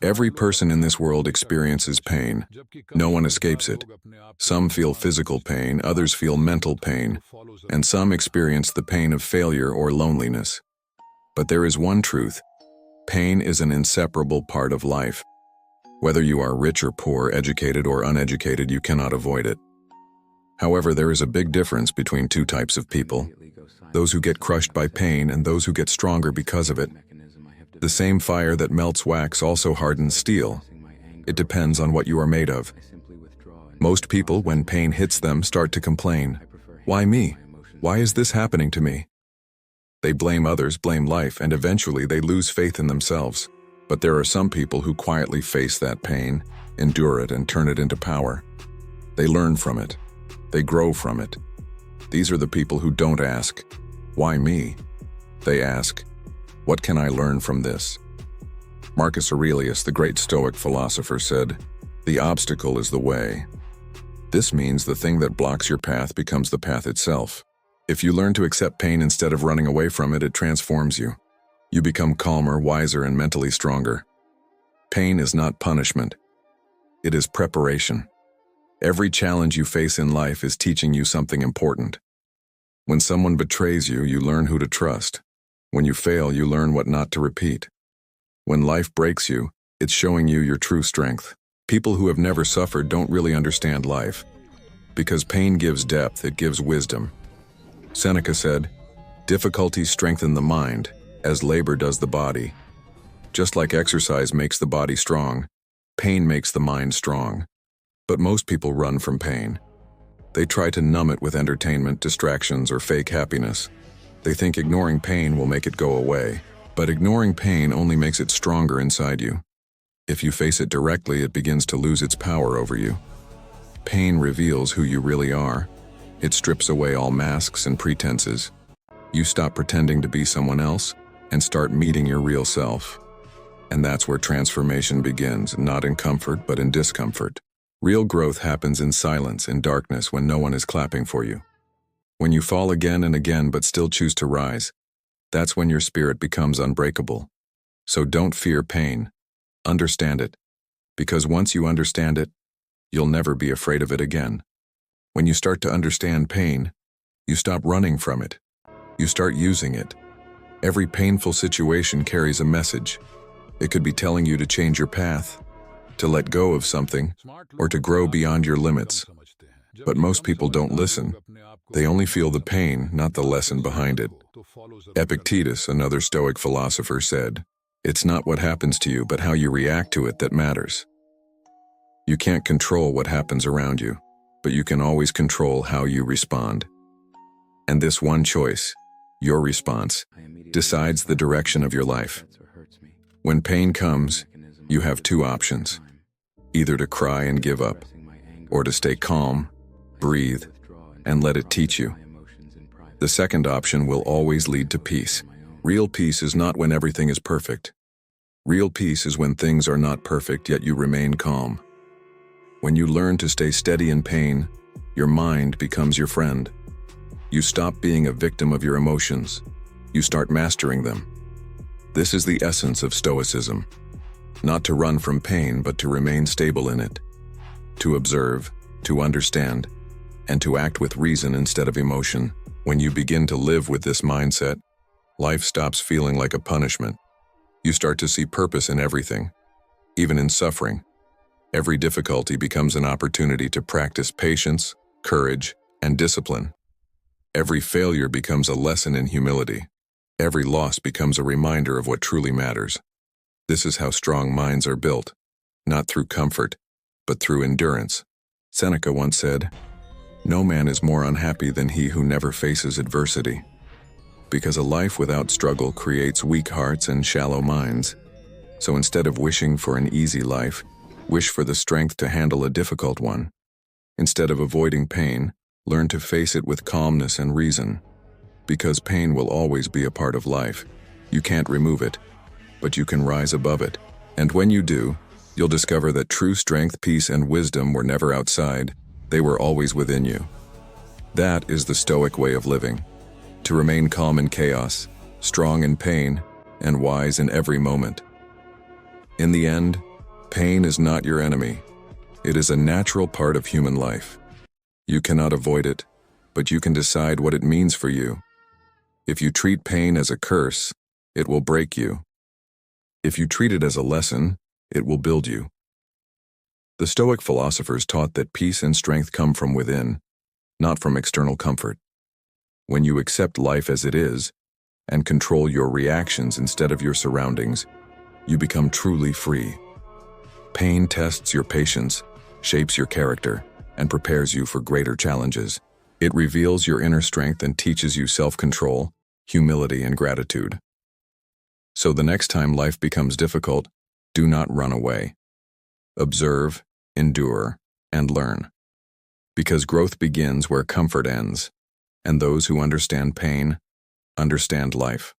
Every person in this world experiences pain. No one escapes it. Some feel physical pain, others feel mental pain, and some experience the pain of failure or loneliness. But there is one truth. Pain is an inseparable part of life. Whether you are rich or poor, educated or uneducated, you cannot avoid it. However, there is a big difference between two types of people: those who get crushed by pain and those who get stronger because of it. The same fire that melts wax also hardens steel. It depends on what you are made of. Most people, when pain hits them, start to complain. Why me? Why is this happening to me? They blame others, blame life, and eventually they lose faith in themselves. But there are some people who quietly face that pain, endure it, and turn it into power. They learn from it. They grow from it. These are the people who don't ask, "Why me?" They ask, "What can I learn from this?" Marcus Aurelius, the great Stoic philosopher, said, "The obstacle is the way." This means the thing that blocks your path becomes the path itself. If you learn to accept pain instead of running away from it, it transforms you. You become calmer, wiser, and mentally stronger. Pain is not punishment. It is preparation. Every challenge you face in life is teaching you something important. When someone betrays you, you learn who to trust. When you fail, you learn what not to repeat. When life breaks you, it's showing you your true strength. People who have never suffered don't really understand life. Because pain gives depth, it gives wisdom. Seneca said, "Difficulties strengthen the mind, as labor does the body." Just like exercise makes the body strong, pain makes the mind strong. But most people run from pain. They try to numb it with entertainment, distractions, or fake happiness. They think ignoring pain will make it go away, but ignoring pain only makes it stronger inside you. If you face it directly, it begins to lose its power over you. Pain reveals who you really are. It strips away all masks and pretenses. You stop pretending to be someone else and start meeting your real self. And that's where transformation begins, not in comfort, but in discomfort. Real growth happens in silence, in darkness, when no one is clapping for you. When you fall again and again but still choose to rise, that's when your spirit becomes unbreakable. So don't fear pain. Understand it. Because once you understand it, you'll never be afraid of it again. When you start to understand pain, you stop running from it. You start using it. Every painful situation carries a message. It could be telling you to change your path, to let go of something, or to grow beyond your limits. But most people don't listen. They only feel the pain, not the lesson behind it. Epictetus, another Stoic philosopher, said, "It's not what happens to you, but how you react to it that matters." You can't control what happens around you, but you can always control how you respond. And this one choice, your response, decides the direction of your life. When pain comes, you have two options: either to cry and give up, or to stay calm, breathe, and let it teach you. The second option will always lead to peace. Real peace is not when everything is perfect. Real peace is when things are not perfect, yet you remain calm. When you learn to stay steady in pain, your mind becomes your friend. You stop being a victim of your emotions. You start mastering them. This is the essence of Stoicism. Not to run from pain, but to remain stable in it. To observe, to understand, and to act with reason instead of emotion. When you begin to live with this mindset, life stops feeling like a punishment. You start to see purpose in everything, even in suffering. Every difficulty becomes an opportunity to practice patience, courage, and discipline. Every failure becomes a lesson in humility. Every loss becomes a reminder of what truly matters. This is how strong minds are built, not through comfort, but through endurance. Seneca once said, "No man is more unhappy than he who never faces adversity." Because a life without struggle creates weak hearts and shallow minds. So instead of wishing for an easy life, wish for the strength to handle a difficult one. Instead of avoiding pain, learn to face it with calmness and reason. Because pain will always be a part of life. You can't remove it, but you can rise above it. And when you do, you'll discover that true strength, peace, and wisdom were never outside. They were always within you. That is the Stoic way of living. To remain calm in chaos, strong in pain, and wise in every moment. In the end, pain is not your enemy. It is a natural part of human life. You cannot avoid it, but you can decide what it means for you. If you treat pain as a curse, it will break you. If you treat it as a lesson, it will build you. The Stoic philosophers taught that peace and strength come from within, not from external comfort. When you accept life as it is, and control your reactions instead of your surroundings, you become truly free. Pain tests your patience, shapes your character, and prepares you for greater challenges. It reveals your inner strength and teaches you self-control, humility, and gratitude. So the next time life becomes difficult, do not run away. Observe, endure, and learn. Because growth begins where comfort ends, and those who understand pain understand life.